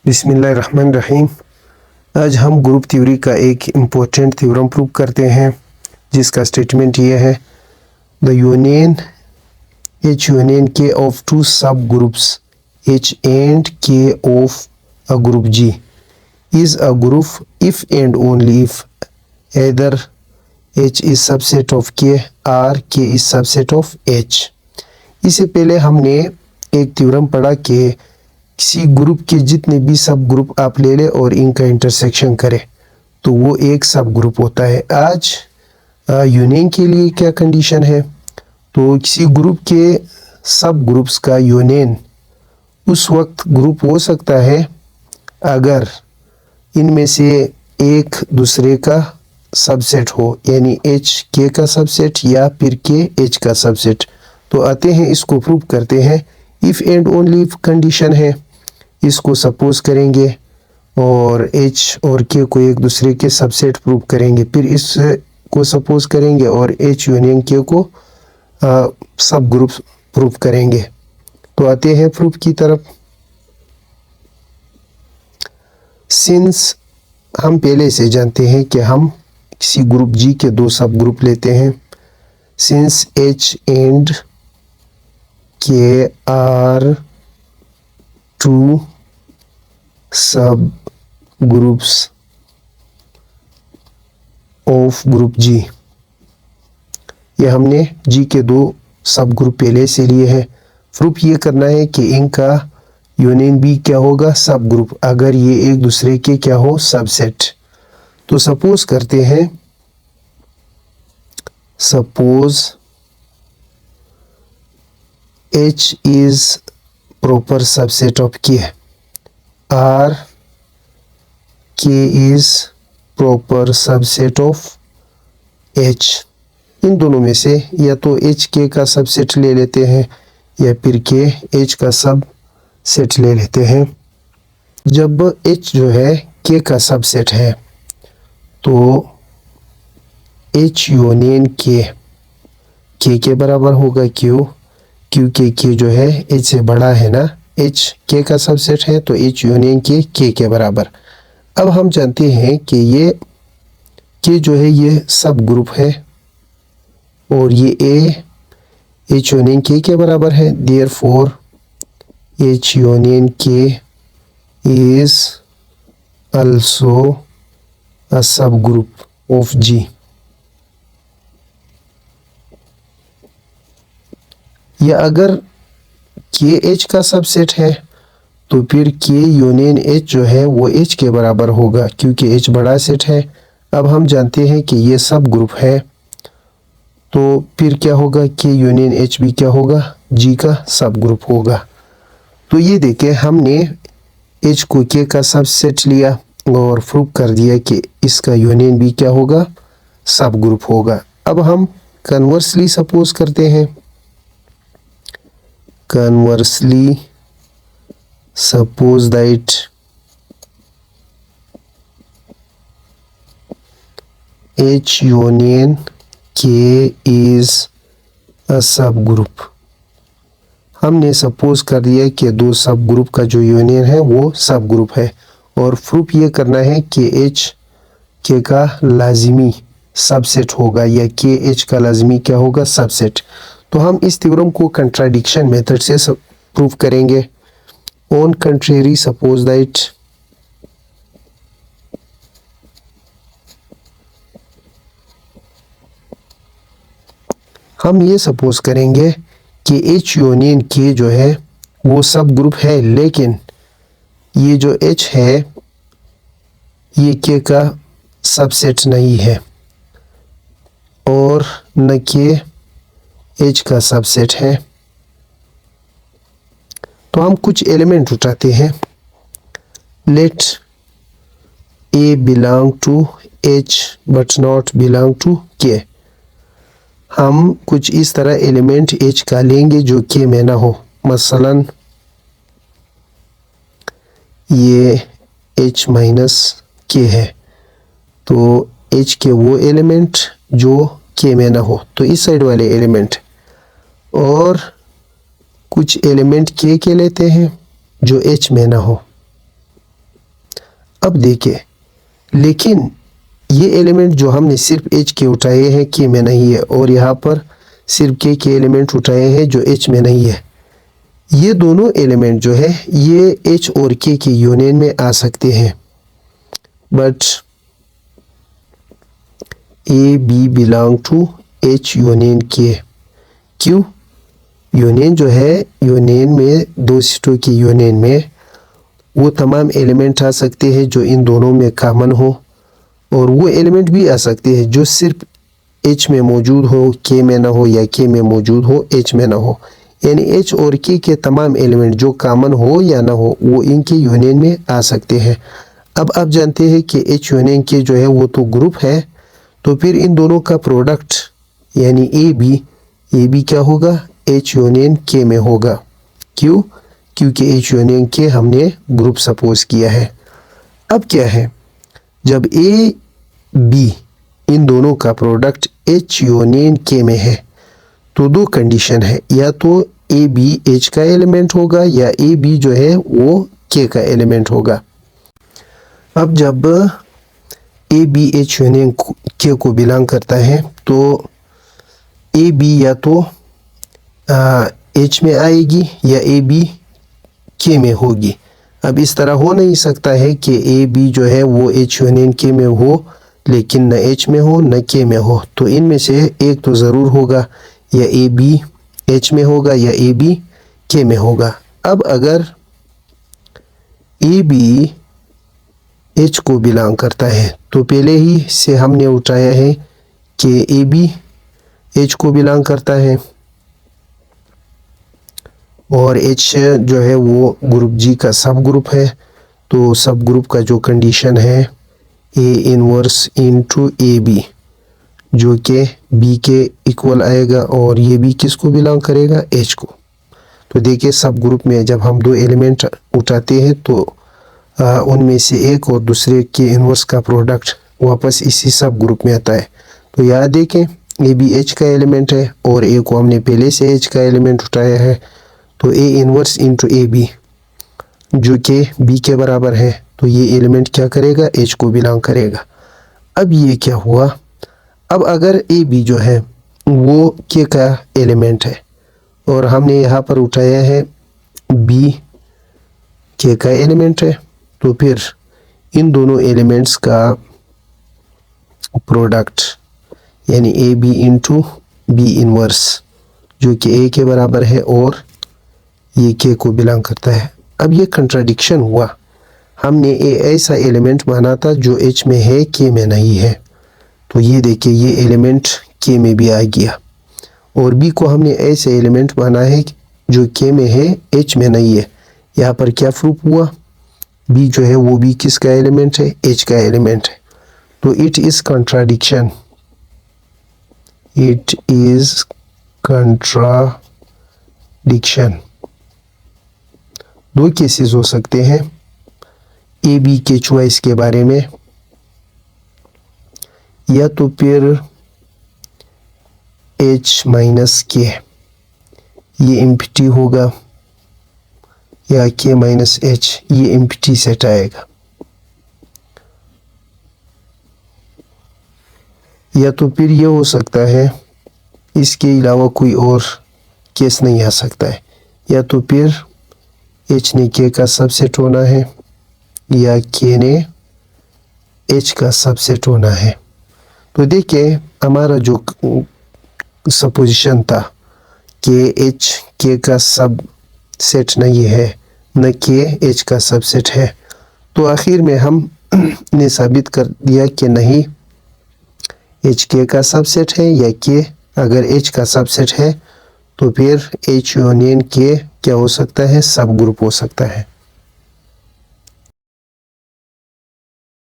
बिस्मिल्लाहिर्रहमानिर्रहीम। आज हम ग्रुप थ्योरी का एक इम्पोर्टेंट थ्योरम प्रूव करते हैं, जिसका स्टेटमेंट ये है, the union H union K of two subgroups H and K of a group G is a group if and only if either H is subset of K or K is subset of H। इससे पहले हमने एक theorem पढ़ा कि किसी group के जितने भी सब ग्रुप आप ले लें और इनका इंटरसेक्शन करें तो वो एक सब ग्रुप होता है। आज यूनियन के लिए क्या कंडीशन है, तो किसी ग्रुप के सब ग्रुप्स का यूनियन उस वक्त ग्रुप हो सकता है अगर इनमें से एक दूसरे का सबसेट हो, यानी H K का सबसेट या फिर K H का सबसेट। तो आते हैं इसको प्रूव करते हैं। If and only if condition है, इसको सपोज करेंगे और H और K को एक दूसरे के सबसेट प्रूव करेंगे, फिर इसको सपोज करेंगे और H यूनियन K को सब ग्रुप प्रूव करेंगे। तो आते हैं प्रूफ की तरफ। सिंस हम पहले से जानते हैं कि हम किसी ग्रुप G के दो सब ग्रुप लेते हैं, since H and K are two subgroups of group G, ये हमने G के दो सब ग्रुप पहले से लिए हैं। प्रूफ ये करना है कि इनका यूनियन भी क्या होगा, सब ग्रुप, अगर ये एक दूसरे के क्या हो, सबसेट। तो सपोज करते हैं, suppose H is proper subset of K और K is proper subset of H। इन दोनों में से या तो H K का सबसेट ले लेते हैं या फिर K H का सब सेट ले लेते हैं। जब H जो है K का सबसेट है तो H यूनियन K के बराबर होगा, क्यों? क्योंकि K जो है H से बड़ा है ना, H K का सबसेट है तो H यूनियन K के बराबर। अब हम जानते हैं कि ये K जो है ये सब ग्रुप है और ये H यूनियन K के बराबर है, therefore H union K is also a subgroup of G। या अगर K H का सबसेट है तो फिर K यूनियन H जो है वो H के बराबर होगा, क्योंकि H बड़ा सेट है। अब हम जानते हैं कि ये सब ग्रुप है, तो फिर क्या होगा, K यूनियन H भी क्या होगा, G का सब ग्रुप होगा। तो ये देखें, हमने H को K का सबसेट लिया और प्रूव कर दिया कि इसका यूनियन भी क्या होगा, सब ग्रुप होगा। अब हम कन्वर्सली सपोज करते हैं, conversely suppose that H union K is a सब ग्रुप। हमने सपोज कर दिया कि दो सब ग्रुप का जो यूनियन है वो सब ग्रुप है, और प्रूफ ये करना है कि H K का लाजिमी सबसेट होगा या K H का लाजिमी क्या होगा, सबसेट। तो हम इस थ्योरम को कंट्राडिक्शन मेथड से प्रूफ करेंगे। ऑन कंट्रेरी सपोज दैट हम ये सपोज करेंगे कि H यूनियन K जो है वो सब ग्रुप है, लेकिन ये जो H है ये K का सबसेट नहीं है और न K H का सबसेट है। तो हम कुछ एलिमेंट उठाते हैं, let A belong to H but not belong to K। हम कुछ इस तरह एलिमेंट H का लेंगे जो K में ना हो, मसलन ये H माइनस K है, तो H के वो एलिमेंट जो K में ना हो, तो इस साइड वाले एलिमेंट, और कुछ एलिमेंट K के लेते हैं जो H में ना हो। अब देखिए, लेकिन ये एलिमेंट जो हमने सिर्फ एच के उठाए हैं के में नहीं है, और यहाँ पर सिर्फ के एलिमेंट उठाए हैं जो एच में नहीं है। ये दोनों एलिमेंट जो है ये एच और के यूनियन में आ सकते हैं, but A B belong to H union के। क्यों? यूनियन जो है, यूनियन में दो सीटों की यूनियन में वो तमाम एलिमेंट आ सकते हैं जो इन दोनों में कॉमन हो, और वो एलिमेंट भी आ सकते हैं जो सिर्फ एच में मौजूद हो, के में ना हो, या के में मौजूद हो, एच में ना हो। यानी एच और के तमाम एलिमेंट जो कॉमन हो या ना हो वो इनके यूनियन में आ सकते हैं। अब आप जानते हैं कि एच यूनियन के जो है वो तो ग्रुप है, तो फिर इन दोनों का प्रोडक्ट यानी ए बी क्या होगा? एच यूनियन के में होगा। क्यों? क्योंकि एच यूनियन के हमने ग्रुप सपोज किया है। अब क्या है, जब ए बी इन दोनों का प्रोडक्ट एच यूनियन के में है तो दो कंडीशन है, या तो ए बी एच का एलिमेंट होगा या ए बी जो है वो के का एलिमेंट होगा। अब जब ए बी एच यूनियन के को बिलोंग करता है तो ए बी या तो एच में आएगी या ए बी के में होगी। अब इस तरह हो नहीं सकता है कि ए बी जो है वो एच यूनियन के में हो लेकिन न एच में हो न के में हो, तो इनमें से एक तो ज़रूर होगा, या ए बी एच में होगा या ए बी के में होगा। अब अगर ए बी एच को बिलोंग करता है तो पहले ही से हमने उठाया है कि ए बी एच को बिलोंग करता है, और एच जो है वो ग्रुप जी का सब ग्रुप है। तो सब ग्रुप का जो कंडीशन है A inverse into A B, जो कि बी के इक्वल आएगा, और ये भी किसको बिलोंग करेगा? एच को। तो देखिए, सब ग्रुप में जब हम दो एलिमेंट उठाते हैं तो उनमें से एक और दूसरे के इनवर्स का प्रोडक्ट वापस इसी सब ग्रुप में आता है। तो याद देखें, ए बी एच का एलिमेंट है और ए को हमने पहले से एच का एलिमेंट उठाया है, तो A inverse into A B जो कि बी के बराबर है, तो ये एलिमेंट क्या करेगा? एच को बिलोंग करेगा। अब ये क्या हुआ, अब अगर ए बी जो है वो के का एलिमेंट है और हमने यहाँ पर उठाया है बी के का एलिमेंट है, तो फिर इन दोनों एलिमेंट्स का प्रोडक्ट यानी A B into B inverse जो कि ए के बराबर है और ये के को बिलोंग करता है। अब ये कंट्राडिक्शन हुआ, हमने ए ऐसा एलिमेंट माना था जो एच में है के में नहीं है, तो ये देखिए ये एलिमेंट के में भी आ गया, और बी को हमने ऐसे एलिमेंट माना है जो के में है एच में नहीं है। यहाँ पर क्या प्रूफ हुआ? बी जो है वो भी किसका एलिमेंट है? एच का एलिमेंट है। तो it is contradiction, it is contradiction. दो केसेस हो सकते हैं ए बी के चॉइस के बारे में, या तो फिर एच माइनस के ये एम्प्टी होगा, या के माइनस एच ये एम्प्टी सेट आएगा, या तो फिर ये हो सकता है इसके अलावा कोई और केस नहीं आ सकता है, या तो फिर एच ने के का सबसेट होना है या के ने एच का सबसेट होना है। तो देखिए हमारा जो सपोजिशन था कि एच के का सब सेट नहीं है न के एच का सबसेट है, तो आखिर में हम ने साबित कर दिया कि नहीं, एच के का सबसेट है, या के अगर एच का सबसेट है तो फिर एच यूनियन के क्या हो सकता है? सब ग्रुप हो सकता है।